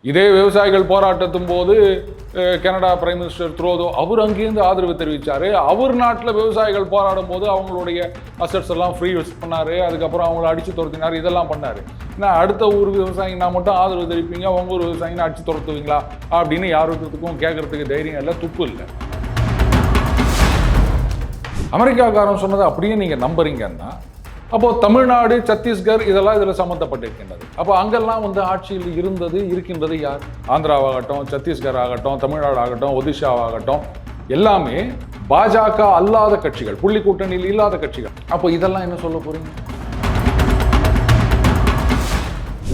இதே விவசாயிகள் போராட்டத்தின் போது கனடா பிரைம் மினிஸ்டர் த்ரோதோ அவர் அங்கேருந்து ஆதரவு தெரிவித்தார். அவர் நாட்டில் விவசாயிகள் போராடும் போது அவங்களுடைய அசட்ஸ் எல்லாம் ஃப்ரீ யூஸ் பண்ணார். அதுக்கப்புறம் அவங்கள அடித்து துரத்தினார். இதெல்லாம் பண்ணார். ஏன்னா அடுத்த ஊர் விவசாயினா மட்டும் ஆதரவு தெரிவிப்பீங்க, உங்கள் ஊர் விவசாயினா அடித்து துரத்துவீங்களா அப்படின்னு யாருக்கும் கேட்கறதுக்கு தைரியம் இல்லை, துப்பு இல்லை. அமெரிக்காக்காரன் சொன்னதை அப்படியே நீங்கள் நம்புறீங்கன்னா அப்போ தமிழ்நாடு, சத்தீஸ்கர் இதெல்லாம் இதில் சம்மந்தப்பட்டிருக்கின்றது. அப்போ அங்கெல்லாம் ஆட்சியில் இருக்கின்றது யார்? ஆந்திராவாகட்டும், சத்தீஸ்கர் ஆகட்டும், தமிழ்நாடு ஆகட்டும், ஒடிஷாவாகட்டும், எல்லாமே பாஜக அல்லாத கட்சிகள், புள்ளி கூட்டணியில் இல்லாத கட்சிகள். அப்போ இதெல்லாம் என்ன சொல்ல போறீங்க?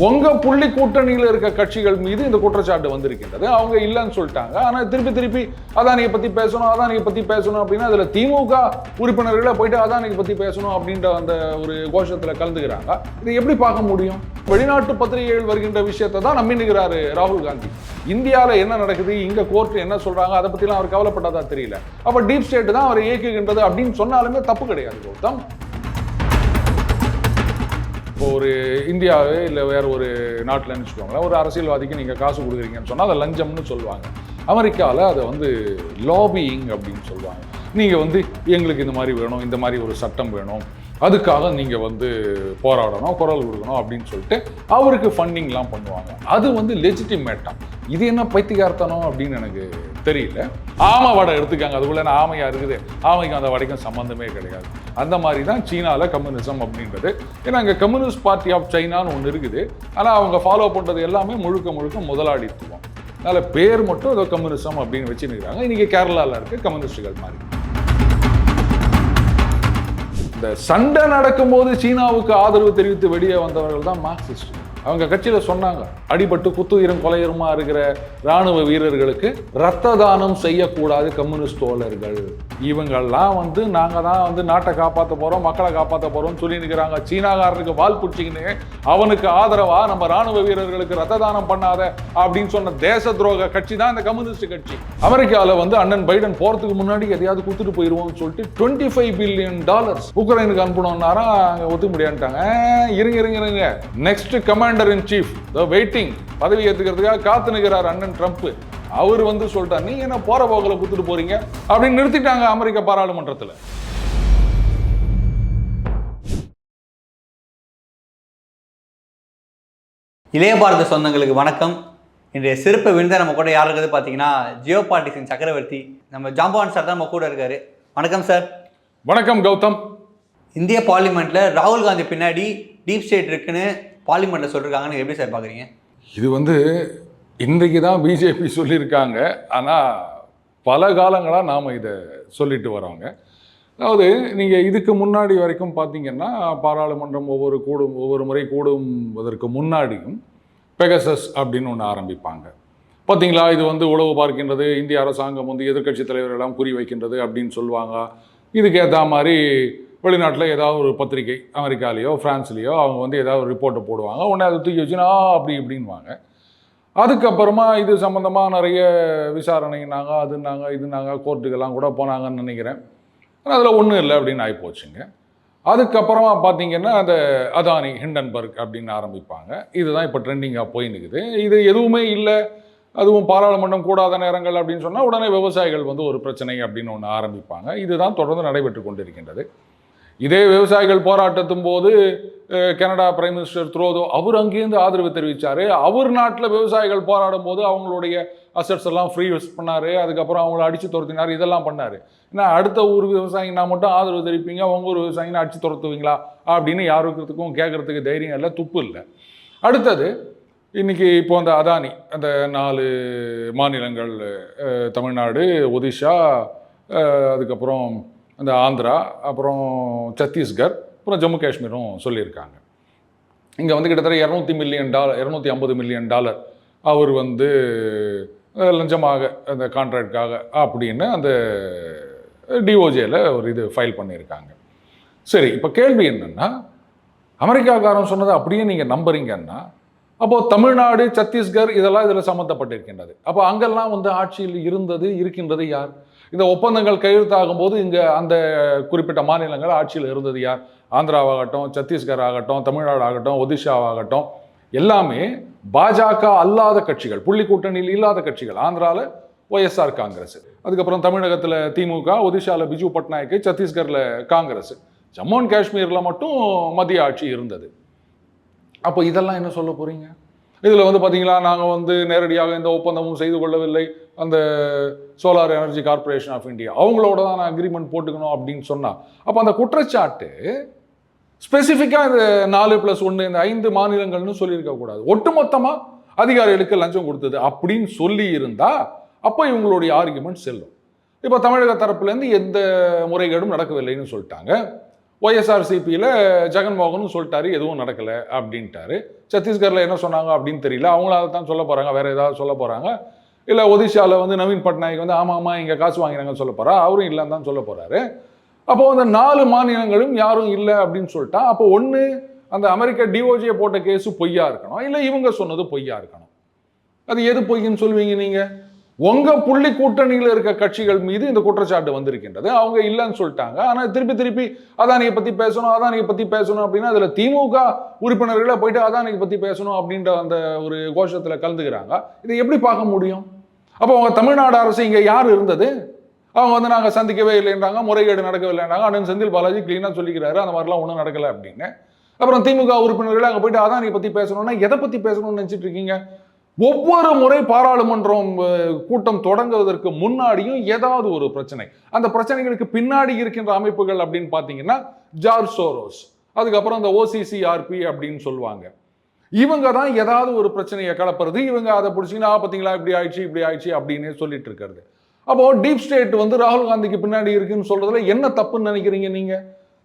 உங்க புள்ளி கூட்டணியில் இருக்க கட்சிகள் மீது இந்த குற்றச்சாட்டு வந்திருக்கின்றது. அவங்க இல்லைன்னு சொல்லிட்டாங்க. ஆனா திருப்பி அதானியை பத்தி பேசணும் அப்படின்னா அதுல திமுக உறுப்பினர்களை போயிட்டு அதானியை பத்தி பேசணும் அப்படின்ற அந்த ஒரு கோஷத்துல கலந்துக்கிறாங்க. இதை எப்படி பார்க்க முடியும்? வெளிநாட்டு பத்திரிகைகள் வருகின்ற விஷயத்தை தான் நம்பினுகிறாரு ராகுல் காந்தி. இந்தியாவில் என்ன நடக்குது, இங்க கோர்ட் என்ன சொல்றாங்க, அதை பத்திலாம் அவர் கவலைப்பட்டதா தெரியல. அப்ப டீப் ஸ்டேட் தான் அவரை இயக்குகின்றது அப்படின்னு சொன்னாலுமே தப்பு கிடையாது கௌதம். இப்போ ஒரு இந்தியாவே இல்லை வேற ஒரு நாட்டில் நினச்சிக்கோங்களேன், ஒரு அரசியல்வாதிக்கு நீங்கள் காசு கொடுக்குறீங்கன்னு சொன்னால் அதை லஞ்சம்னு சொல்லுவாங்க. அமெரிக்காவில் அதை லாபியிங் அப்படின்னு சொல்லுவாங்க. நீங்கள் எங்களுக்கு இந்த மாதிரி வேணும், இந்த மாதிரி ஒரு சட்டம் வேணும், அதுக்காக நீங்கள் போராடணும், குரல் கொடுக்கணும் அப்படின்னு சொல்லிட்டு அவருக்கு ஃபண்டிங்லாம் பண்ணுவாங்க. அது லெஜிட்டிமேட்டாக. இது என்ன பைத்தியகார்த்தனம் அப்படின்னு எனக்கு தெரியல. ஆமை வடை எடுத்துக்காங்க, அதுக்குள்ள ஆமையா இருக்குது, ஆமைக்கும் அந்த வடைக்கும் சம்பந்தமே கிடையாது. அந்த மாதிரி தான் சீனாவில் கம்யூனிசம் அப்படின்றது. ஏன்னா அங்கே கம்யூனிஸ்ட் பார்ட்டி ஆஃப் சைனான்னு ஒன்று இருக்குது. ஆனால் அவங்க ஃபாலோ பண்ணுறது எல்லாமே முழுக்க முதலாளித்துவம். அதனால் பேர் மட்டும் ஏதோ கம்யூனிசம் அப்படின்னு வச்சுருக்கிறாங்க. இன்றைக்கி கேரளாவில் இருக்க கம்யூனிஸ்டுகள் மாதிரி. இந்த சண்டை நடக்கும்போது சீனாவுக்கு ஆதரவு தெரிவித்து வெளியே வந்தவர்கள் தான் மார்க்சிஸ்ட். அவங்க கட்சியில் சொன்னாங்க, அடிபட்டு குத்துயிரும் கொலையுருமா இருக்கிற ராணுவ வீரர்களுக்கு ரத்த தானம் செய்யக்கூடாது கம்யூனிஸ்ட் தோழர்கள். இவங்கெல்லாம் நாங்கள் தான் நாட்டை காப்பாற்ற போகிறோம், மக்களை காப்பாற்ற போகிறோம்னு சொல்லி நிற்கிறாங்க. சீனாக்காரனுக்கு வால் பிடிச்சிக்கின்னு அவனுக்கு ஆதரவா நம்ம ராணுவ வீரர்களுக்கு ரத்த தானம் பண்ணாத அப்படின்னு சொன்ன தேச துரோக கட்சி தான் இந்த கம்யூனிஸ்ட் கட்சி. அமெரிக்காவில் அண்ணன் பைடன் போகிறதுக்கு முன்னாடி எதையாவது கொடுத்துட்டு போயிடுவோம்னு சொல்லிட்டு $25 பில்லியன் உக்ரைனுக்கு அனுப்பணும்னாரா அங்கே ஒத்துக்க முடியான்ட்டாங்க. இருங்க next commander in chief waiting, பதவி ஏற்றுக்கிறதுக்காக காத்து நிற்கிறார் அண்ணன் ட்ரம்ப். அவர் சொல்லிட்டார், நீங்க என்ன போற போகல குத்துட்டு போறீங்க அப்படின்னு நிறுத்திட்டாங்க அமெரிக்க பாராளுமன்றத்தில். இளைய பாரத சொந்தங்களுக்கு வணக்கம். இன்றைய சிறப்பு விருந்த நம்ம கூட யார் இருக்குது பார்த்தீங்கன்னா, ஜியோ பாலிட்டிக்ஸின் சக்கரவர்த்தி நம்ம ஜாம்பவான் சார் தான் நம்ம கூட இருக்காரு. வணக்கம் சார். வணக்கம் கௌதம். இந்திய பார்லிமெண்ட்ல ராகுல் காந்தி பின்னாடி டீப் ஸ்டேட் இருக்குன்னு பார்லிமெண்ட்ல சொல்லிருக்காங்கன்னு எப்படி சார் பார்க்குறீங்க? இது இன்றைக்கு தான் பிஜேபி சொல்லியிருக்காங்க. ஆனால் பல காலங்களாக நாம் இதை சொல்லிட்டு வரோங்க. அதாவது நீங்கள் இதுக்கு முன்னாடி வரைக்கும் பார்த்தீங்கன்னா, பாராளுமன்றம் ஒவ்வொரு முறை கூடுவதற்கு முன்னாடியும் பெகசஸ் அப்படின்னு ஒன்று ஆரம்பிப்பாங்க. பார்த்தீங்களா, இது உளவு பார்க்கின்றது, இந்திய அரசாங்கம் எதிர்க்கட்சி தலைவர்களெல்லாம் குறி வைக்கின்றது அப்படின்னு சொல்லுவாங்க. இதுக்கேற்ற மாதிரி வெளிநாட்டில் ஏதாவது ஒரு பத்திரிகை, அமெரிக்காலேயோ ஃப்ரான்ஸ்லேயோ அவங்க ஏதாவது ஒரு ரிப்போர்ட்டை போடுவாங்க. உடனே அதை தூக்கி வச்சுன்னா அப்படி இப்படின்வாங்க. அதுக்கப்புறமா இது சம்மந்தமாக நிறைய விசாரணைனாங்க, இதுனாங்க கோர்ட்டுக்கெல்லாம் கூட போனாங்கன்னு நினைக்கிறேன். ஆனால் அதில் ஒன்றும் இல்லை அப்படின்னு ஆகிப்போச்சுங்க. அதுக்கப்புறமா பார்த்தீங்கன்னா அந்த அதானி ஹிண்டன்பர்க் அப்படின்னு ஆரம்பிப்பாங்க. இதுதான் இப்போ ட்ரெண்டிங்காக போய் நிற்குது. இது எதுவுமே இல்லை, அதுவும் பாராளுமன்றம் கூடாத நேரங்கள் அப்படின்னு சொன்னால் உடனே விவசாயிகள் ஒரு பிரச்சனை அப்படின்னு ஒன்று ஆரம்பிப்பாங்க. இதுதான் தொடர்ந்து நடைபெற்று கொண்டிருக்கின்றது. இதே விவசாயிகள் போராட்டத்தின் போது கனடா பிரைம் மினிஸ்டர் த்ரோதோ அவர் அங்கேருந்து ஆதரவு தெரிவித்தார். அவர் நாட்டில் விவசாயிகள் போராடும் போது அவங்களுடைய அசட்ஸ் எல்லாம் ஃப்ரீ யூஸ் பண்ணார். அதுக்கப்புறம் அவங்கள அடித்து துரத்தினார். இதெல்லாம் பண்ணார். ஏன்னா அடுத்த ஊர் விவசாயினா மட்டும் ஆதரவு தெரிவிப்பீங்க, உங்கள் ஊர் விவசாயினா அடித்து துரத்துவீங்களா அப்படின்னு யாருக்கும் கேட்கறதுக்கு தைரியம் இல்லை, துப்பு இல்லை. அடுத்தது இன்றைக்கி இப்போ அந்த அதானி அந்த 4 மாநிலங்கள், தமிழ்நாடு, ஒடிஷா, அதுக்கப்புறம் அந்த ஆந்திரா, அப்புறம் சத்தீஸ்கர், அப்புறம் ஜம்மு காஷ்மீரும் சொல்லியிருக்காங்க. இங்கே கிட்டத்தட்ட $250 மில்லியன் அவர் லஞ்சமாக அந்த கான்ட்ராக்டுக்காக அப்படின்னு அந்த டிஓஜேல ஒரு இது ஃபைல் பண்ணியிருக்காங்க. சரி, இப்போ கேள்வி என்னென்னா, அமெரிக்காக்காரன் சொன்னதை அப்படியே நீங்கள் நம்புறீங்கன்னா அப்போது தமிழ்நாடு, சத்தீஸ்கர் இதெல்லாம் இதில் சம்மந்தப்பட்டிருக்கின்றது. அப்போ அங்கெல்லாம் ஆட்சியில் இருக்கின்றது யார்? இந்த ஒப்பந்தங்கள் கையெழுத்தாகும் போது இங்கே அந்த குறிப்பிட்ட மாநிலங்கள் ஆட்சியில் இருந்தது யார்? ஆந்திராவாகட்டும், சத்தீஸ்கர் ஆகட்டும், தமிழ்நாடு ஆகட்டும், ஒடிஷாவாகட்டும், எல்லாமே பாஜக அல்லாத கட்சிகள், புள்ளி கூட்டணியில் இல்லாத கட்சிகள், ஆந்திராவில் ஒய்எஸ்ஆர் காங்கிரஸ், அதுக்கப்புறம் தமிழகத்தில் திமுக, ஒடிஷாவில் பிஜு பட்நாயக், சத்தீஸ்கரில் காங்கிரஸ், ஜம்மு அண்ட் காஷ்மீரில் மட்டும் மத்திய ஆட்சி இருந்தது. அப்போ இதெல்லாம் என்ன சொல்ல போறீங்க? இதில் வந்து பார்த்தீங்களா, நாங்கள் வந்து நேரடியாக எந்த ஒப்பந்தமும் செய்து கொள்ளவில்லை, அந்த solar energy corporation of India அவங்களோட தான் நான் அக்ரிமெண்ட் போட்டுக்கணும் அப்படின்னு சொன்னால், அப்போ அந்த குற்றச்சாட்டு ஸ்பெசிஃபிக்காக இந்த 4+1 இந்த 5 மாநிலங்கள்னு சொல்லியிருக்கக்கூடாது, ஒட்டுமொத்தமாக அதிகாரிகளுக்கு லஞ்சம் கொடுத்தது அப்படின்னு சொல்லி இருந்தா அப்போ இவங்களுடைய ஆர்குமெண்ட் செல்லும். இப்போ தமிழக தரப்புலேருந்து எந்த முறைகேடும் நடக்கவில்லைன்னு சொல்லிட்டாங்க. ஒய்எஸ்ஆர்சிபியில் ஜெகன்மோகனும் சொல்லிட்டாரு எதுவும் நடக்கலை அப்படின்ட்டாரு. சத்தீஸ்கரில் என்ன சொன்னாங்க அப்படின்னு தெரியல, அவங்களும் அதை தான் சொல்ல போகிறாங்க, வேற ஏதாவது சொல்ல போகிறாங்க. இல்லை ஒடிஷாவில் வந்து நவீன் பட்நாயக் வந்து ஆமாம் இங்கே காசு வாங்கினாங்கன்னு சொல்ல போகிறா, அவரும் இல்லைன்னு தான் சொல்ல போகிறாரு. அப்போ அந்த 4 மாநிலங்களும் யாரும் இல்லை அப்படின்னு சொல்லிட்டா, அப்போ ஒன்று அந்த அமெரிக்க டிஓஜியை போட்ட கேஸு பொய்யா இருக்கணும், இல்லை இவங்க சொன்னது பொய்யா இருக்கணும். அது எது பொய்ன்னு சொல்லுவீங்க நீங்கள்? உங்க புள்ளி கூட்டணியில் இருக்க கட்சிகள் மீது இந்த குற்றச்சாட்டு வந்திருக்கின்றது, அவங்க இல்லைன்னு சொல்லிட்டாங்க. ஆனால் திருப்பி அதானியை பற்றி பேசணும் அப்படின்னா அதில் திமுக உறுப்பினர்களை போயிட்டு அதானியை பற்றி பேசணும் அப்படின்ற அந்த ஒரு கோஷத்தில் கலந்துக்கிறாங்க. இதை எப்படி பார்க்க முடியும்? அப்போ அவங்க தமிழ்நாடு அரசு இங்கே யார் இருந்தது? அவங்க வந்து நாங்கள் சந்திக்கவே இல்லைன்றாங்க, முறைகேடு நடக்கவில்லைன்றாங்க. அண்ணன் செந்தில் பாலாஜி கிளீனாக சொல்லிக்கிறாரு அந்த மாதிரிலாம் ஒன்றும் நடக்கலை அப்படின்னு. அப்புறம் திமுக உறுப்பினர்கள் அங்கே போயிட்டு அதானியை பற்றி பேசணும்னா எதை பற்றி பேசணும்னு நினச்சிட்டு இருக்கீங்க? ஒவ்வொரு முறை பாராளுமன்றம் கூட்டம் தொடங்குவதற்கு முன்னாடியும் ஏதாவது ஒரு பிரச்சனை, அந்த பிரச்சனைகளுக்கு பின்னாடி இருக்கின்ற அமைப்புகள் அப்படின்னு பார்த்தீங்கன்னா ஜார்ஜ் சோரோஸ், அதுக்கப்புறம் இந்த OCCRP அப்படின்னு சொல்லுவாங்க. இவங்க தான் ஏதாவது ஒரு பிரச்சனையை கலப்புறது, இவங்க அதை பிடிச்சிங்கன்னா பார்த்தீங்களா இப்படி ஆயிடுச்சு அப்படின்னு சொல்லிட்டு இருக்கிறது. அப்போ டீப் ஸ்டேட் வந்து ராகுல் காந்திக்கு பின்னாடி இருக்குன்னு சொல்றதுல என்ன தப்புன்னு நினைக்கிறீங்க நீங்க?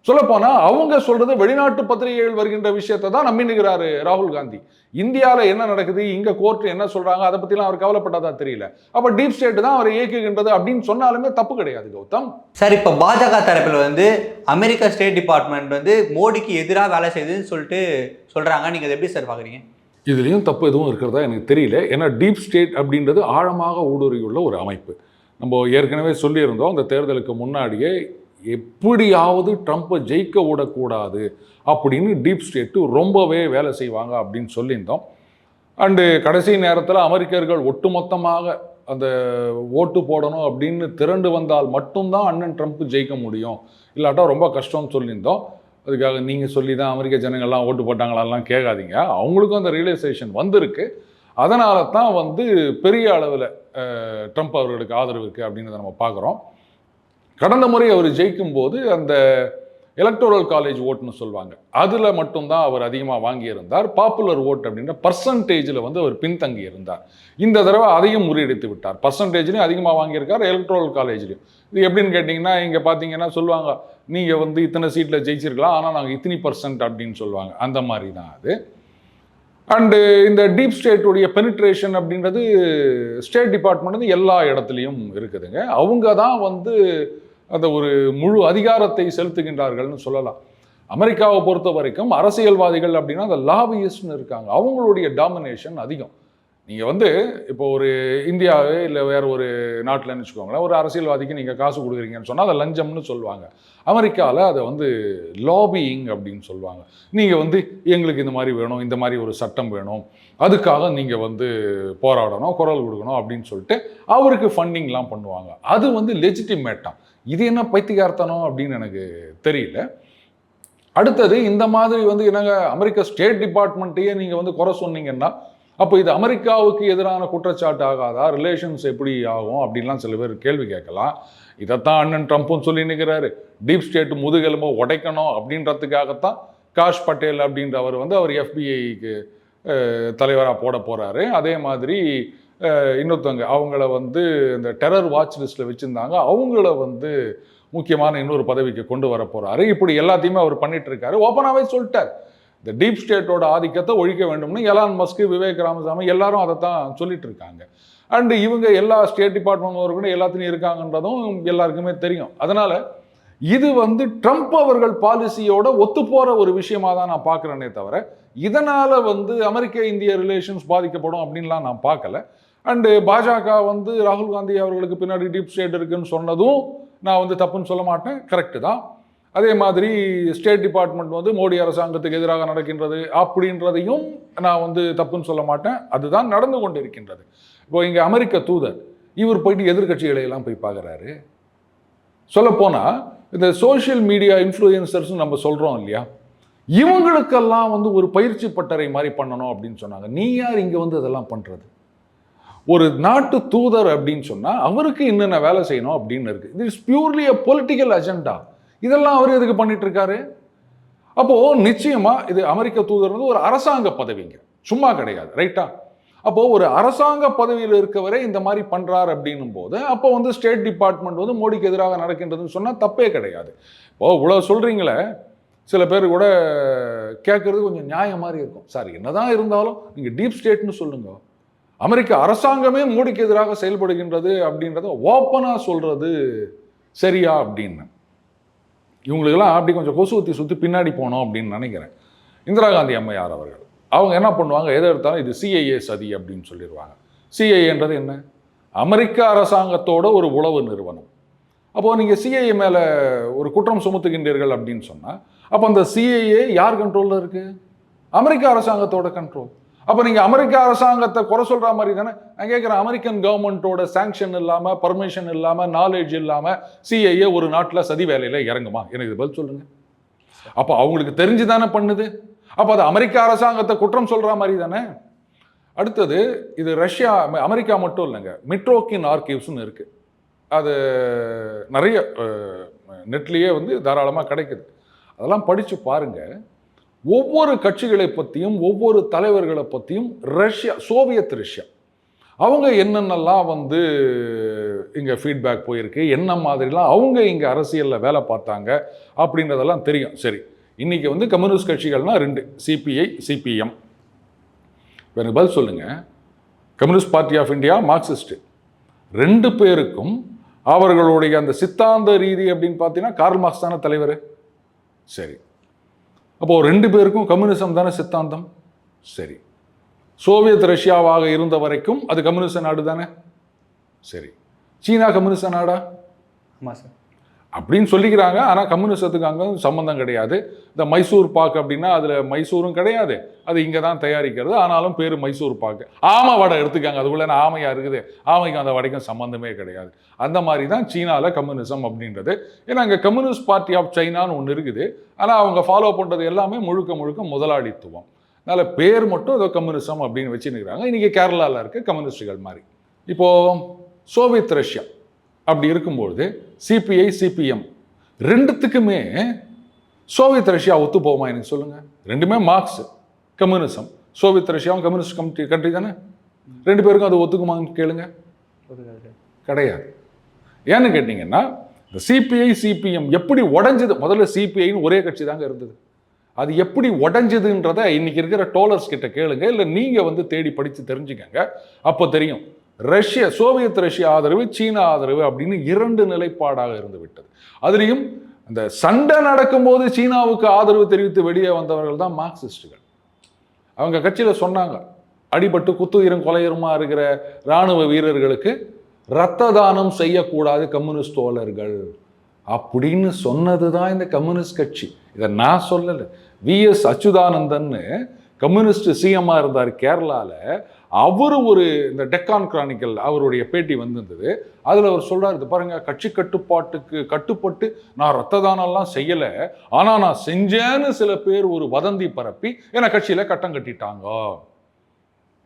சொல்லப்போனா அவங்க சொல்றது வெளிநாட்டு பத்திரிகைகள் வருகின்ற விஷயத்தை தான் நம்பினுகிறாரு ராகுல் காந்தி. இந்தியாவில் என்ன நடக்குது, இங்க கோர்ட் என்ன சொல்றாங்க, அதை பத்திலாம் அவர் கவலைப்பட்டதா தெரியல. அப்ப டீப் ஸ்டேட் தான் அவரை இயக்குகின்றது அப்படின்னு சொன்னாலுமே தப்பு கிடையாது கௌதம். சார், இப்ப பாஜக தரப்பில் வந்து அமெரிக்கா ஸ்டேட் டிபார்ட்மெண்ட் வந்து மோடிக்கு எதிராக வேலை செய்யுதுன்னு சொல்லிட்டு சொல்றாங்க, நீங்க அதை எப்படி சார் பாக்குறீங்க? இதுலயும் தப்பு எதுவும் இருக்கிறதா எனக்கு தெரியல. ஏன்னா டீப் ஸ்டேட் அப்படின்றது ஆழமாக ஊடுருவியுள்ள ஒரு அமைப்பு. நம்ம ஏற்கனவே சொல்லியிருந்தோம், அந்த தேர்தலுக்கு முன்னாடியே எப்படியாவது ட்ரம்ப்பை ஜெயிக்க விடக்கூடாது அப்படின்னு டீப் ஸ்டேட்டு ரொம்பவே வேலை செய்வாங்க அப்படின்னு சொல்லியிருந்தோம். அண்டு கடைசி நேரத்தில் அமெரிக்கர்கள் ஒட்டுமொத்தமாக அந்த ஓட்டு போடணும் அப்படின்னு திரண்டு வந்தால் மட்டும்தான் அண்ணன் ட்ரம்ப் ஜெயிக்க முடியும், இல்லாட்டா ரொம்ப கஷ்டம்னு சொல்லியிருந்தோம். அதுக்காக நீங்கள் சொல்லி தான் அமெரிக்க ஜனங்கள்லாம் ஓட்டு போட்டாங்களாலாம் கேட்காதீங்க, அவங்களுக்கும் அந்த ரியலைசேஷன் வந்திருக்கு. அதனால தான் வந்து பெரிய அளவில் ட்ரம்ப் அவர்களுக்கு ஆதரவு இருக்குது அப்படின்றத நம்ம பார்க்குறோம். கடந்த முறை அவர் ஜெயிக்கும் போது அந்த எலக்டோரல் காலேஜ் ஓட்டுன்னு சொல்லுவாங்க, அதில் மட்டும்தான் அவர் அதிகமாக வாங்கியிருந்தார். பாப்புலர் ஓட் அப்படின்ற பர்சன்டேஜில் வந்து அவர் பின்தங்கி இருந்தார். இந்த தடவை அதையும் முறியடித்து விட்டார். பர்சன்டேஜ்லையும் அதிகமாக வாங்கியிருக்கார், எலக்டோரல் காலேஜ்லையும். இது எப்படின்னு கேட்டிங்கன்னா, இங்கே பார்த்தீங்கன்னா சொல்லுவாங்க நீங்கள் வந்து இத்தனை சீட்டில் ஜெயிச்சிருக்கலாம், ஆனால் நாங்கள் இத்தனை % அப்படின்னு சொல்லுவாங்க. அந்த மாதிரி தான் அது. அண்டு இந்த டீப் ஸ்டேட்டுடைய பெனிட்ரேஷன் அப்படின்றது ஸ்டேட் டிபார்ட்மெண்ட் வந்து எல்லா இடத்துலையும் இருக்குதுங்க. அவங்க தான் வந்து அந்த ஒரு முழு அதிகாரத்தை செலுத்துகின்றார்கள்னு சொல்லலாம். அமெரிக்காவை பொறுத்த வரைக்கும் அரசியல்வாதிகள் அப்படின்னா அந்த லாபியிஸ்ட்னு இருக்காங்க, அவங்களுடைய டாமினேஷன் அதிகம். நீங்கள் வந்து இப்போ ஒரு இந்தியாவே இல்லை வேறு ஒரு நாட்டில்னு வச்சுக்கோங்களேன், ஒரு அரசியல்வாதிக்கு நீங்கள் காசு கொடுக்குறீங்கன்னு சொன்னால் அதை லஞ்சம்னு சொல்லுவாங்க. அமெரிக்காவில் அதை வந்து லாபியிங் அப்படின்னு சொல்லுவாங்க. நீங்கள் வந்து எங்களுக்கு இந்த மாதிரி வேணும், இந்த மாதிரி ஒரு சட்டம் வேணும், அதுக்காக நீங்கள் வந்து போராடணும், குரல் கொடுக்கணும் அப்படின்னு சொல்லிட்டு அவருக்கு ஃபண்டிங்லாம் பண்ணுவாங்க. அது வந்து லெஜிட்டிமேட்டாக. இது என்ன பைத்தியகார்த்தனம் அப்படின்னு எனக்கு தெரியல. அடுத்தது இந்த மாதிரி வந்து என்னங்க அமெரிக்கா ஸ்டேட் டிபார்ட்மெண்ட்டையே நீங்கள் வந்து குறை சொன்னீங்கன்னா அப்போ இது அமெரிக்காவுக்கு எதிரான குற்றச்சாட்டு ஆகாதா? ரிலேஷன்ஸ் எப்படி ஆகும் அப்படின்லாம் சில பேர் கேள்வி கேட்கலாம். இதைத்தான் அண்ணன் ட்ரம்ப்பும் சொல்லி நிற்கிறாரு. டீப் ஸ்டேட் முதுகெலும்பை உடைக்கணும் அப்படின்றதுக்காகத்தான் காஷ் பட்டேல் அப்படின்றவர் வந்து அவர் FBI-க்கு தலைவராக போட போகிறாரு. அதே மாதிரி இன்னொருத்தவங்க அவங்கள வந்து இந்த டெரர் வாட்ச் லிஸ்ட்டில் வச்சுருந்தாங்க, அவங்கள வந்து முக்கியமான இன்னொரு பதவிக்கு கொண்டு வர போகிறாரு. இப்படி எல்லாத்தையுமே அவர் பண்ணிட்டு இருக்காரு. ஓப்பனாகவே சொல்லிட்டார், இந்த டீப் ஸ்டேட்டோட ஆதிக்கத்தை ஒழிக்க வேண்டும்னு எலான் மஸ்க், விவேக் ராமசாமி எல்லாரும் அதை தான் சொல்லிட்டு இருக்காங்க. அண்டு இவங்க எல்லா ஸ்டேட் டிபார்ட்மெண்ட் கூட எல்லாத்துலையும் இருக்காங்கன்றதும் எல்லாருக்குமே தெரியும். அதனால் இது வந்து ட்ரம்ப் அவர்கள் பாலிசியோட ஒத்து போகிற ஒரு விஷயமாக தான் நான் பார்க்குறேனே தவிர இதனால் வந்து அமெரிக்க இந்திய ரிலேஷன்ஸ் பாதிக்கப்படும் அப்படின்லாம் நான் பார்க்கல. அண்டு பாஜக வந்து ராகுல் காந்தி அவர்களுக்கு பின்னாடி டீப் ஸ்டேட் இருக்குன்னு சொன்னதும் நான் வந்து தப்புன்னு சொல்ல மாட்டேன், கரெக்டு தான். அதே மாதிரி ஸ்டேட் டிபார்ட்மெண்ட் வந்து மோடி அரசாங்கத்துக்கு எதிராக நடக்கின்றது அப்படின்றதையும் நான் வந்து தப்புன்னு சொல்ல மாட்டேன். அதுதான் நடந்து கொண்டு இருக்கின்றது. இப்போ இங்கே அமெரிக்க தூதர் இவர் போயிட்டு எதிர்கட்சிகளை எல்லாம் போய் பார்க்குறாரு. சொல்லப்போனால் இந்த சோஷியல் மீடியா இன்ஃப்ளூயன்சர்ஸ் நம்ம சொல்கிறோம் இல்லையா, இவங்களுக்கெல்லாம் வந்து ஒரு பயிற்சி பட்டறை மாதிரி பண்ணணும் அப்படின்னு சொன்னாங்க. நீ யார் இங்கே வந்து அதெல்லாம் பண்ணுறது? ஒரு நாட்டு தூதர் அப்படின்னு சொன்னால் அவருக்கு என்னென்ன வேலை செய்யணும் அப்படின்னு இருக்குது. இது is purely a political agenda. இதெல்லாம் அவர் எதுக்கு பண்ணிட்டு இருக்காரு? அப்போது நிச்சயமாக இது அமெரிக்க தூதர் வந்து ஒரு அரசாங்க பதவிங்க, சும்மா கிடையாது, ரைட்டா? அப்போது ஒரு அரசாங்க பதவியில் இருக்கவரே இந்த மாதிரி பண்ணுறார் அப்படின்னும் போது அப்போ வந்து ஸ்டேட் டிபார்ட்மெண்ட் வந்து மோடிக்கு எதிராக நடக்கின்றதுன்னு சொன்னால் தப்பே கிடையாது. இப்போது இவ்வளோ சொல்கிறீங்களே, சில பேர் கூட கேட்குறது கொஞ்சம் நியாயம் மாதிரி இருக்கும். சார் என்னதான் இருந்தாலும் நீங்கள் டீப் ஸ்டேட்னு சொல்லுங்க, அமெரிக்க அரசாங்கமே மோடிக்கு எதிராக செயல்படுகின்றது அப்படின்றத ஓப்பனாக சொல்கிறது சரியா அப்படின்னு இவங்களுக்கெல்லாம் அப்படி கொஞ்சம் கொசு சுற்றி பின்னாடி போனோம் அப்படின்னு நினைக்கிறேன். இந்திரா காந்தி அம்மையார் அவர்கள் அவங்க என்ன பண்ணுவாங்க, எதை எடுத்தாலும் இது சிஐஏ சதி அப்படின்னு சொல்லிடுவாங்க. சிஐஏன்றது என்ன? அமெரிக்க அரசாங்கத்தோட ஒரு உளவு நிறுவனம். அப்போது நீங்கள் சிஐஏ மேலே ஒரு குற்றம் சுமத்துகின்றீர்கள் அப்படின்னு சொன்னால் அப்போ அந்த சிஐஏ யார் கண்ட்ரோலில் இருக்குது? அமெரிக்க அரசாங்கத்தோட கண்ட்ரோல். அப்போ நீங்கள் அமெரிக்க அரசாங்கத்தை குறை சொல்கிற மாதிரி தானே நான் கேட்குறேன். அமெரிக்கன் கவர்மெண்ட்டோட சாங்ஷன் இல்லாமல், பர்மிஷன் இல்லாமல், நாலேஜ் இல்லாமல் சிஐஏ ஒரு நாட்டில் சதி வேலையில் இறங்குமா? எனக்கு இது பதில் சொல்லுங்கள். அப்போ அவங்களுக்கு தெரிஞ்சு தானே பண்ணுது. அப்போ அது அமெரிக்க அரசாங்கத்தை குற்றம் சொல்கிற மாதிரி தானே. அடுத்தது இது ரஷ்யா, அமெரிக்கா மட்டும் இல்லைங்க, மிட்ரோக்கின் ஆர்கிவ்ஸ்னு இருக்குது. அது நிறைய நெட்லேயே வந்து தாராளமாக கிடைக்குது. அதெல்லாம் படித்து பாருங்கள். ஒவ்வொரு கட்சிகளை பற்றியும் ஒவ்வொரு தலைவர்களை பற்றியும் ரஷ்யா, சோவியத் ரஷ்யா அவங்க என்னென்னலாம் வந்து இங்கே ஃபீட்பேக் போயிருக்கு, என்ன மாதிரிலாம் அவங்க இங்கே அரசியலில் வேலை பார்த்தாங்க அப்படின்றதெல்லாம் தெரியும். சரி, இன்றைக்கி வந்து கம்யூனிஸ்ட் கட்சிகள்னால் 2, சிபிஐ, சிபிஎம். எனக்கு பதில் சொல்லுங்கள். Communist Party of India, Marxist, 2 பேருக்கும் அவர்களுடைய அந்த சித்தாந்த ரீதி அப்படின்னு பார்த்தீங்கன்னா கார்ல் மார்க்ஸ் தானே தலைவர். சரி, அப்போது 2 பேருக்கும் கம்யூனிசம் தானே சித்தாந்தம். சரி, சோவியத் ரஷ்யாவாக இருந்த வரைக்கும் அது கம்யூனிஸ்ட நாடு தானே. சரி, சீனா கம்யூனிஸ்ட நாடா? ஆமாம் சார் அப்படின்னு சொல்லிக்கிறாங்க. ஆனால் கம்யூனிசத்துக்கு அங்கே சம்மந்தம் கிடையாது. இந்த மைசூர் பாக்கு அப்படின்னா அதில் மைசூரும் கிடையாது, அது இங்கே தான் தயாரிக்கிறது. ஆனாலும் பேர் மைசூர் பாக்கு. ஆமை வடை எடுத்துக்காங்க, அதுக்குள்ளே ஆமையாக இருக்குது, ஆமைக்கு அந்த வடைக்கும் சம்மந்தமே கிடையாது. அந்த மாதிரி தான் சீனாவில் கம்யூனிசம் அப்படின்றது. ஏன்னா அங்கே கம்யூனிஸ்ட் பார்ட்டி ஆஃப் சைனான்னு ஒன்று இருக்குது. ஆனால் அவங்க ஃபாலோ பண்ணுறது எல்லாமே முழுக்க முதலாளித்துவம். அதனால் பேர் மட்டும் ஏதோ கம்யூனிசம் அப்படின்னு வச்சுருக்கிறாங்க. இன்றைக்கி கேரளாவில் இருக்க கம்யூனிஸ்டுகள் மாதிரி. இப்போது சோவியத் ரஷ்யா அப்படி இருக்கும்பொழுது சிபிஐ, சிபிஎம் 2த்துக்குமே சோவியத் ரஷ்யா ஒத்து போகுமா? எனக்கு சொல்லுங்கள். 2மே மார்க்ஸ், கம்யூனிசம். சோவியத் ரஷ்யாவும் கம்யூனிஸ்ட் கண்ட்ரி தானே. 2 பேருக்கும் அது ஒத்துக்குமான்னு கேளுங்க. கிடையாது. ஏன்னு கேட்டிங்கன்னா இந்த சிபிஐ, சிபிஎம் எப்படி உடஞ்சது? முதல்ல சிபிஐன்னு ஒரே கட்சி தாங்க இருந்தது. அது எப்படி உடஞ்சதுன்றதை இன்னைக்கு இருக்கிற டோலர்ஸ் கிட்ட கேளுங்க, இல்லை நீங்கள் வந்து தேடி படித்து தெரிஞ்சுக்கங்க. அப்போ தெரியும். ரஷ்யா, சோவியத் ரஷ்யா ஆதரவு, சீனா ஆதரவு அப்படின்னு 2 நிலைப்பாடாக இருந்து விட்டது. அதுலேயும் அந்த சண்டை நடக்கும்போது சீனாவுக்கு ஆதரவு தெரிவித்து வெளியே வந்தவர்கள் தான் மார்க்சிஸ்டுகள். அவங்க கட்சியில் சொன்னாங்க, அடிபட்டு குத்துயிரும் கொலையுமா இருக்கிற இராணுவ வீரர்களுக்கு இரத்த தானம் செய்யக்கூடாது கம்யூனிஸ்ட் தோழர்கள் அப்படின்னு சொன்னது தான் இந்த கம்யூனிஸ்ட் கட்சி. இதை நான் சொல்லலை. விஎஸ் அச்சுதானந்தன்னு கம்யூனிஸ்ட் சிஎம்மாக இருந்தார் கேரளாவில். அவர் ஒரு இந்த டெக்கான் கிரானிக்கல் அவருடைய பேட்டி வந்திருந்தது. அதில் அவர் சொல்கிறார், இது பாருங்கள், கட்சி கட்டுப்பாட்டுக்கு கட்டுப்பட்டு நான் ரத்த தானம்லாம் செய்யலை, ஆனால் நான் செஞ்சேன்னு சில பேர் ஒரு வதந்தி பரப்பி என்னை கட்சியில் கட்டம் கட்டிட்டாங்க.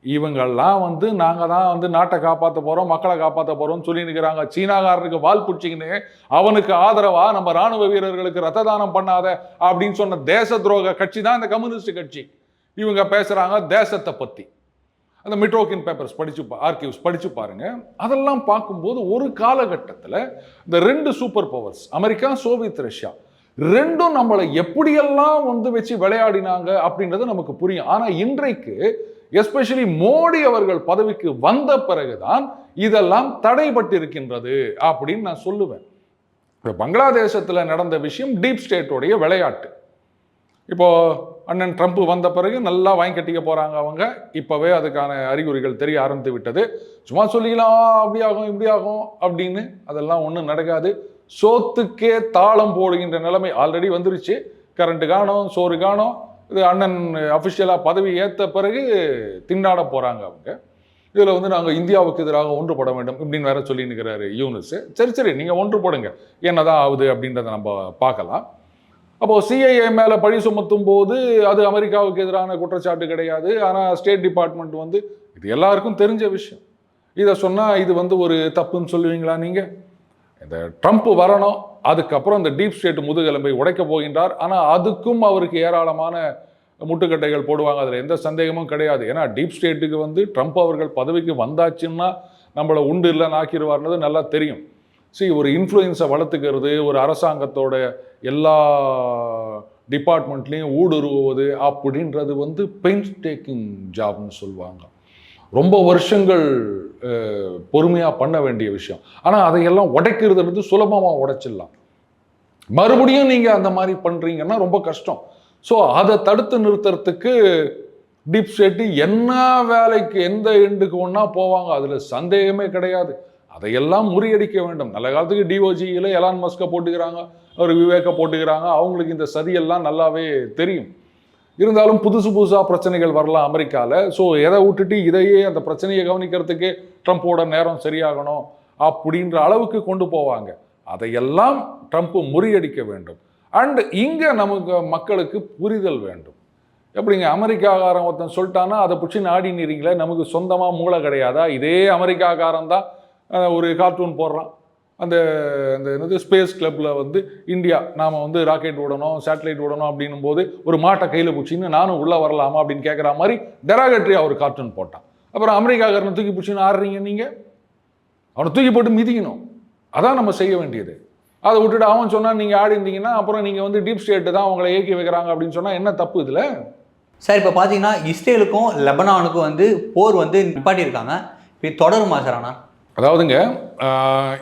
இவங்கெல்லாம் வந்து நாங்கள் தான் வந்து நாட்டை காப்பாற்ற போகிறோம், மக்களை காப்பாற்ற போகிறோம்னு சொல்லி நிற்கிறாங்க. சீனாக்காரனுக்கு வால் பிடிச்சிக்கின்னு அவனுக்கு ஆதரவா நம்ம இராணுவ வீரர்களுக்கு ரத்த தானம் பண்ணாத அப்படின்னு சொன்ன தேச துரோக கட்சி தான் இந்த கம்யூனிஸ்ட் கட்சி. இவங்க பேசுகிறாங்க தேசத்தை பற்றி. அந்த மிட்ரோக்கின் பேப்பர்ஸ் ஆர்கிவ்ஸ் படித்து பாருங்கள். அதெல்லாம் பார்க்கும்போது ஒரு காலகட்டத்தில் இந்த 2 super powers, America, Soviet Russia, 2ம் நம்மளை எப்படியெல்லாம் வந்து வச்சு விளையாடினாங்க அப்படின்றது நமக்கு புரியும். ஆனால் இன்றைக்கு எஸ்பெஷலி மோடி அவர்கள் பதவிக்கு வந்த பிறகுதான் இதெல்லாம் தடைபட்டிருக்கின்றது அப்படின்னு நான் சொல்லுவேன். இப்போ பங்களாதேசத்தில் நடந்த விஷயம் டீப் ஸ்டேட்டோடைய விளையாட்டு. இப்போ அண்ணன் ட்ரம்ப் வந்த பிறகு நல்லா வாங்கி கட்டிக்க போகிறாங்க அவங்க. இப்போவே அதுக்கான அறிகுறிகள் தெரிய ஆரம்பித்து விட்டது. சும்மா சொல்லிக்கலாம் அப்படி ஆகும் இப்படி ஆகும் அப்படின்னு, அதெல்லாம் ஒன்றும் நடக்காது. சோத்துக்கே தாளம் போடுகின்ற நிலைமை ஆல்ரெடி வந்துருச்சு. கரண்ட்டு காணோம், சோறு காணோம். இது அண்ணன் அஃபிஷியலாக பதவி ஏற்ற பிறகு திண்டாட போகிறாங்க அவங்க. இதில் வந்து நாங்கள் இந்தியாவுக்கு எதிராக ஒன்றுபட வேண்டும் இப்படின்னு வேற சொல்லி நிற்கிறாரு யூனுஸ். சரி நீங்கள் ஒன்றுபடுங்க, என்னதான் ஆகுது அப்படின்றத நம்ம பார்க்கலாம். அப்போது சிஐஏ மேலே பழி சுமத்தும் போது அது அமெரிக்காவுக்கு எதிரான குற்றச்சாட்டு கிடையாது. ஆனால் ஸ்டேட் டிபார்ட்மெண்ட் வந்து இது எல்லாருக்கும் தெரிஞ்ச விஷயம். இதை சொன்னால் இது வந்து ஒரு தப்புன்னு சொல்லுவீங்களா நீங்கள்? இந்த ட்ரம்ப் வரணும், அதுக்கப்புறம் இந்த டீப் ஸ்டேட் முதுகெலும்பை உடைக்க போகின்றார். ஆனால் அதுக்கும் அவருக்கு ஏராளமான முட்டுக்கட்டைகள் போடுவாங்க, அதில் எந்த சந்தேகமும் கிடையாது. ஏன்னா டீப் ஸ்டேட்டுக்கு வந்து ட்ரம்ப் அவர்கள் பதவிக்கு வந்தாச்சுன்னா நம்மளை உண்டு இல்லைன்னு ஆக்கிடுவார்னது நல்லா தெரியும். ஒரு இன்ஃப்ளூயன்ஸை வளர்த்துக்கிறது, ஒரு அரசாங்கத்தோட எல்லா டிபார்ட்மெண்ட்லேயும் ஊடுருவுவது அப்படின்றது வந்து பெயின்ஸ் டேக்கிங் ஜாப்னு சொல்லுவாங்க. ரொம்ப வருஷங்கள் பொறுமையாக பண்ண வேண்டிய விஷயம். ஆனால் அதையெல்லாம் உடைக்கிறது சுலபமாக உடைச்சிடலாம். மறுபடியும் நீங்கள் அந்த மாதிரி பண்ணுறீங்கன்னா ரொம்ப கஷ்டம். ஸோ அதை தடுத்து நிறுத்துறதுக்கு டீப் ஸ்டேட்டு என்ன வேலைக்கு எந்த எண்டுக்கு ஒன்றா போவாங்க, அதில் சந்தேகமே கிடையாது. அதையெல்லாம் முறியடிக்க வேண்டும். நல்ல காலத்துக்கு டிஓஜியில் எலான் மஸ்கை போட்டுக்கிறாங்க, அவர் விவேக்கை போட்டுக்கிறாங்க. அவங்களுக்கு இந்த சதியெல்லாம் நல்லாவே தெரியும். இருந்தாலும் புதுசாக பிரச்சனைகள் வரலாம் அமெரிக்காவில். ஸோ எதை விட்டுட்டு இதையே அந்த பிரச்சனையை கவனிக்கிறதுக்கு ட்ரம்ப்போட நேரம் சரியாகணும் அப்படின்ற அளவுக்கு கொண்டு போவாங்க. அதையெல்லாம் ட்ரம்ப் முறியடிக்க வேண்டும். அண்ட் இங்கே நமக்கு மக்களுக்கு புரிதல் வேண்டும். எப்படிங்க அமெரிக்காக்காரன் ஒருத்தன் சொல்லிட்டான்னா அதை பிடிச்சி நாடினீங்களே, நமக்கு சொந்தமாக மூளை கிடையாதா? இதே அமெரிக்காக்காரன் தான் ஒரு கார்ட்டூன் போடுறான். அந்த என்னது ஸ்பேஸ் கிளப்பில் வந்து இந்தியா நாம் வந்து ராக்கெட் விடணும், சேட்டலைட் விடணும் அப்படின்னும் போது ஒரு மாட்டை கையில் பிடிச்சின்னு நானும் உள்ளே வரலாமா அப்படின்னு கேட்குற மாதிரி டெராகட்ரியாக ஒரு கார்ட்டூன் போட்டான். அப்புறம் அமெரிக்காக்காரனை தூக்கி பிடிச்சின்னு ஆடுறீங்க நீங்கள், அவனை தூக்கி போட்டு மிதிக்கணும். அதான் நம்ம செய்ய வேண்டியது. அதை விட்டுட்டு அவன் சொன்னால் நீங்கள் ஆடி இருந்தீங்கன்னா அப்புறம் நீங்கள் வந்து டீப் ஸ்டேட்டு தான் அவங்களை இயக்கி வைக்கிறாங்க அப்படின்னு சொன்னால் என்ன தப்பு இதில்? சார் இப்போ பார்த்தீங்கன்னா இஸ்ரேலுக்கும் லெபனானுக்கும் வந்து போர் வந்து நிப்பாட்டியிருக்காங்க. இப்போ தொடருமா சார்? ஆனால் அதாவதுங்க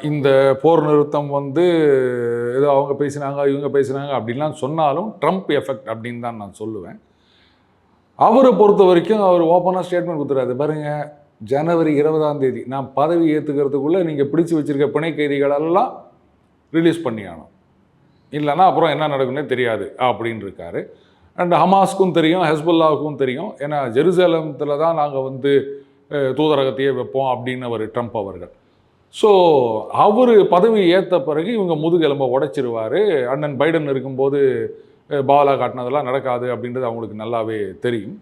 இந்த போர் நிறுத்தம் வந்து ஏதோ அவங்க பேசினாங்க இவங்க பேசினாங்க அப்படின்லாம் சொன்னாலும் ட்ரம்ப் எஃபெக்ட் அப்படின்னு தான் நான் சொல்லுவேன். அவரை பொறுத்த வரைக்கும் அவர் ஓப்பனாக ஸ்டேட்மெண்ட் கொடுத்துறாரு. பாருங்க, ஜனவரி 20 நான் பதவி ஏற்றுக்கிறதுக்குள்ளே நீங்கள் பிடிச்சி வச்சுருக்க பிணை கைதிகளெல்லாம் ரிலீஸ் பண்ணி ஆனோம், இல்லைன்னா அப்புறம் என்ன நடக்குன்னே தெரியாது அப்படின்னு இருக்காரு. அண்ட் ஹமாஸ்க்கும் தெரியும், ஹெஸ்புல்லாவுக்கும் தெரியும். ஏன்னா ஜெருசலேமத்தில் தான் நாங்கள் வந்து தூதரகத்தையே வைப்போம் அப்படின்னு அவர் ட்ரம்ப் அவர்கள். ஸோ அவர் பதவி ஏற்ற பிறகு இவங்க முதுகெலும்பை உடைச்சிருவார். அண்ணன் பைடன் இருக்கும்போது பாலா காட்டினதெல்லாம் நடக்காது அப்படின்றது அவங்களுக்கு நல்லாவே தெரியும்.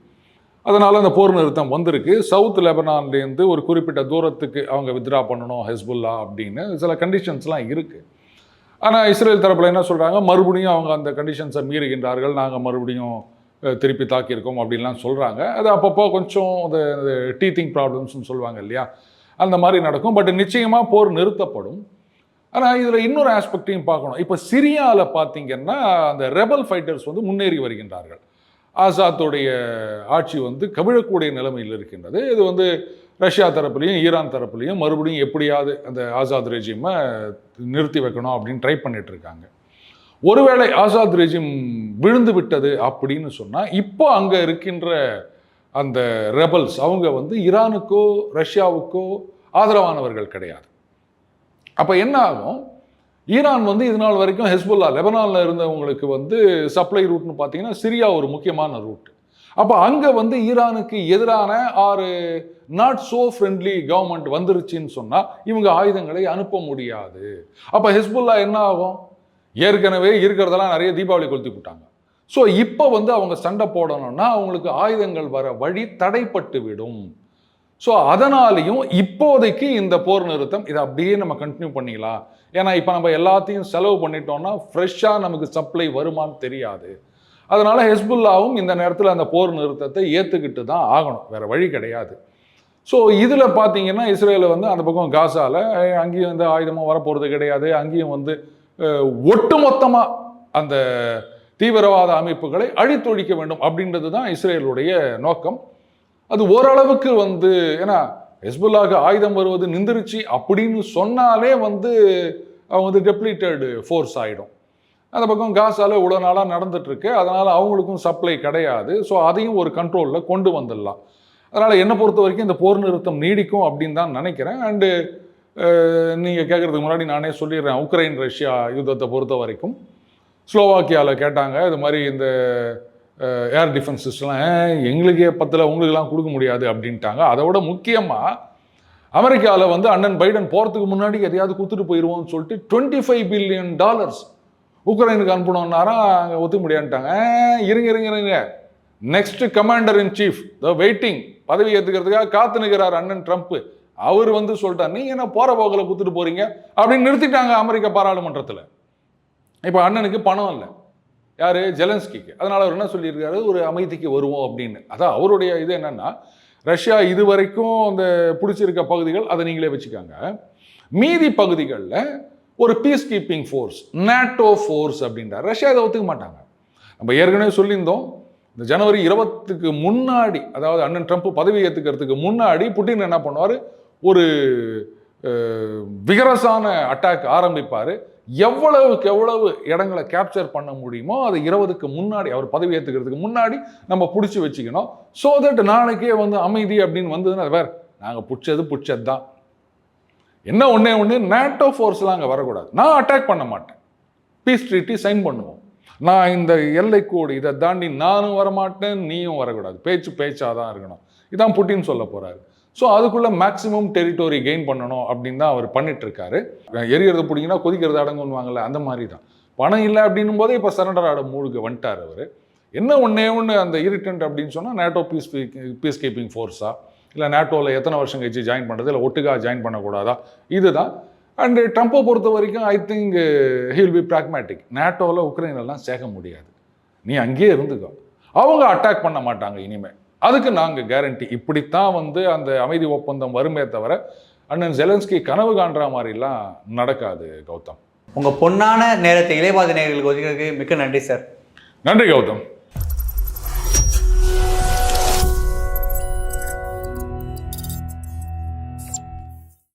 அதனால் அந்த போர் நிறுத்தம் வந்திருக்கு. சவுத் லெபனான்லேருந்து ஒரு குறிப்பிட்ட தூரத்துக்கு அவங்க வித்ரா பண்ணணும் ஹெஸ்புல்லா அப்படின்னு சில கண்டிஷன்ஸ்லாம் இருக்குது. ஆனால் இஸ்ரேல் தரப்பில் என்ன சொல்கிறாங்க, மறுபடியும் அவங்க அந்த கண்டிஷன்ஸை மீறுகின்றார்கள், நாங்கள் மறுபடியும் திருப்பி தாக்கியிருக்கோம் அப்படின்லாம் சொல்கிறாங்க. அது அப்பப்போ கொஞ்சம் அந்த டீத்திங் ப்ராப்ளம்ஸ்னு சொல்லுவாங்க இல்லையா, அந்த மாதிரி நடக்கும். பட் நிச்சயமாக போர் நிறுத்தப்படும். ஆனால் இதில் இன்னொரு ஆஸ்பெக்டையும் பார்க்கணும். இப்போ சிரியாவில் பார்த்தீங்கன்னா அந்த ரெபல் ஃபைட்டர்ஸ் வந்து முன்னேறி வருகின்றார்கள். ஆசாத்துடைய ஆட்சி வந்து கவிழக்கூடிய நிலைமையில் இருக்கின்றது. இது வந்து ரஷ்யா தரப்புலையும் ஈரான் தரப்புலையும் மறுபடியும் எப்படியாவது அந்த ஆசாத் ரெஜிமை நிறுத்தி வைக்கணும் அப்படின்னு ட்ரை பண்ணிட்டு இருக்காங்க. ஒருவேளை ஆசாத் ரெஜிம் விழுந்து விட்டது அப்படின்னு சொன்னால் இப்போ அங்கே இருக்கின்ற அந்த ரெபல்ஸ் அவங்க வந்து ஈரானுக்கோ ரஷ்யாவுக்கோ ஆதரவானவர்கள் கிடையாது. அப்போ என்ன ஆகும், ஈரான் வந்து இது நாள் வரைக்கும் ஹெஸ்புல்லா லெபனானில் இருந்தவங்களுக்கு வந்து சப்ளை ரூட்னு பார்த்தீங்கன்னா சிரியா ஒரு முக்கியமான ரூட். அப்போ அங்கே வந்து ஈரானுக்கு எதிரான ஒரு நாட் ஸோ ஃப்ரெண்ட்லி கவர்மெண்ட் வந்துருச்சுன்னு சொன்னால் இவங்க ஆயுதங்களை அனுப்ப முடியாது. அப்போ ஹெஸ்புல்லா என்ன ஆகும், ஏற்கனவே இருக்கிறதெல்லாம் நிறைய தீபாவளி கொளுத்தி விட்டாங்க. ஸோ இப்போ வந்து அவங்க சண்டை போடணும்னா அவங்களுக்கு ஆயுதங்கள் வர வழி தடைப்பட்டு விடும். ஸோ அதனாலையும் இப்போதைக்கு இந்த போர் நிறுத்தம் இதை அப்படியே நம்ம கண்டினியூ பண்ணிக்கலாம். ஏன்னா இப்போ நம்ம எல்லாத்தையும் செலவு பண்ணிட்டோம்னா ஃப்ரெஷ்ஷாக நமக்கு சப்ளை வருமானு தெரியாது. அதனால் ஹெஸ்புல்லாவும் இந்த நேரத்தில் அந்த போர் நிறுத்தத்தை ஏற்றுக்கிட்டு தான் ஆகணும், வேறு வழி கிடையாது. ஸோ இதில் பார்த்தீங்கன்னா இஸ்ரேல் வந்து அந்த பக்கம் காசாவில் அங்கேயும் வந்து ஆயுதமாக வரப்போகிறது கிடையாது. அங்கேயும் வந்து ஒட்டுமொத்தமாக அந்த தீவிரவாத அமைப்புகளை அழித்தொழிக்க வேண்டும் அப்படின்றது தான் இஸ்ரேலுடைய நோக்கம். அது ஓரளவுக்கு வந்து ஏன்னா ஹெஸ்புல்லாவுக்கு ஆயுதம் வருவது நின்றுருச்சு அப்படின்னு சொன்னாலே வந்து அவங்க வந்து டெப்ளீட்டட் ஃபோர்ஸ் ஆகிடும். அந்த பக்கம் காசால இவ்வளோ நாளாக நடந்துட்டுருக்கு, அதனால் அவங்களுக்கும் சப்ளை கிடையாது. ஸோ அதையும் ஒரு கண்ட்ரோலில் கொண்டு வந்துடலாம். அதனால் என்னை பொறுத்த வரைக்கும் இந்த போர் நிறுத்தம் நீடிக்கும் அப்படின்னு தான் நினைக்கிறேன். அண்டு நீங்கள் கேட்குறதுக்கு முன்னாடி நானே சொல்லிடுறேன். உக்ரைன் ரஷ்யா யுத்தத்தை பொறுத்த வரைக்கும் ஸ்லோவாக்கியாவில் கேட்டாங்க, இது மாதிரி இந்த ஏர் டிஃபென்ஸ் சிஸ்டம்லாம் எங்களுக்கே பத்தில் உங்களுக்கெல்லாம் கொடுக்க முடியாது அப்படின்ட்டாங்க. அதை விட முக்கியமாக அமெரிக்காவில் வந்து அண்ணன் பைடன் போகிறதுக்கு முன்னாடி எதையாவது கொடுத்துட்டு போயிடுவோம்னு சொல்லிட்டு $25 பில்லியன் உக்ரைனுக்கு அனுப்பணும்னாரா, அங்கே ஒத்துக்க முடியான்ட்டாங்க. இருங்க, next commander in chief the waiting, பதவி ஏற்றுக்கிறதுக்காக காத்து நிற்கிறார் அண்ணன் ட்ரம்ப். அவர் வந்து சொல்லிட்டார், நீங்க என்ன போற போக்கில் கொடுத்துட்டு போறீங்க அப்படின்னு நிறுத்திட்டாங்க அமெரிக்க பாராளுமன்றத்தில். இப்போ அண்ணனுக்கு பணம் இல்லை, யாரு, ஜெலன்ஸ்கிக்கு. அதனால அவர் என்ன சொல்லியிருக்காரு, ஒரு அமைதிக்கு வருவோம் அப்படின்னு. அதான் அவருடைய இது என்னன்னா, ரஷ்யா இது வரைக்கும் அந்த பிடிச்சிருக்க பகுதிகள் அதை நீங்களே வச்சுக்காங்க, மீதி பகுதிகளில் ஒரு piece keeping force, NATO force அப்படின்றார். ரஷ்யா அதை ஒத்துக்க மாட்டாங்க. நம்ம ஏற்கனவே சொல்லியிருந்தோம், இந்த ஜனவரி 20க்கு முன்னாடி, அதாவது அண்ணன் ட்ரம்ப் பதவி ஏற்றுக்கிறதுக்கு முன்னாடி புட்டின் என்ன பண்ணுவார், ஒரு விகரசான அட்டாக் ஆரம்பிப்பார். எவ்வளவுக்கு எவ்வளவு இடங்களை கேப்சர் பண்ண முடியுமோ அதை 20க்கு முன்னாடி, அவர் பதவி ஏற்றுக்கிறதுக்கு முன்னாடி நம்ம பிடிச்சி வச்சுக்கணும். ஸோ தட் நாளைக்கே வந்து அமைதி அப்படின்னு வந்ததுன்னா அது வேறு, நாங்கள் பிடிச்சது தான். என்ன ஒன்று நேட்டோ ஃபோர்ஸ்லாம் அங்கே வரக்கூடாது, நான் அட்டாக் பண்ண மாட்டேன், பீஸ் ட்ரீட்டி சைன் பண்ணுவோம், நான் இந்த எல்லைக்கோடு இதை தாண்டி நானும் வரமாட்டேன், நீயும் வரக்கூடாது, பேச்சாக தான் இருக்கணும், இதான் புட்டின் சொல்ல போகிறாரு. ஸோ அதுக்குள்ளே மேக்ஸிமம் டெரிட்டோரி கெயின் பண்ணணும் அப்படின்னு தான் அவர் பண்ணிட்டு இருக்காரு. எரியறது பிடிங்கன்னா கொதிக்கிறது அடங்குவாங்கல்ல, அந்த மாதிரி தான். பணம் இல்லை அப்படின்னும் போதே இப்போ சரண்டர் ஆட மூடுக்கு வந்துட்டார் அவர். என்ன ஒன்று அந்த இரிட்டன்ட் அப்படின்னு சொன்னால், நேட்டோ பீஸ் கீப்பிங் ஃபோர்ஸா, இல்லை நேட்டோவில் எத்தனை வருஷம் கழிச்சு ஜாயின் பண்ணுறது, இல்லை ஒட்டுக்கா ஜாயின் பண்ணக்கூடாதா, இதுதான். அண்டு ட்ரம்ப்பை பொறுத்த வரைக்கும் I think he will be pragmatic. நேட்டோவில் உக்ரைனெல்லாம் சேர்க்க முடியாது, நீ அங்கேயே இருந்துக்கோ, அவங்க அட்டாக் பண்ண மாட்டாங்க இனிமேல், அதுக்கு நாங்கள் கேரண்டி. இப்படித்தான் வந்து அந்த அமைதி ஒப்பந்தம் வருமே தவிர அண்ணன் ஜெலன்ஸ்கி கனவு காண்ற மாதிரிலாம் நடக்காது. கௌதம், உங்கள் பொன்னான நேரத்தை இளையபாத நேயர்களுக்கு ஒதுக்கிறதுக்கு மிக்க நன்றி சார். நன்றி கௌதம்.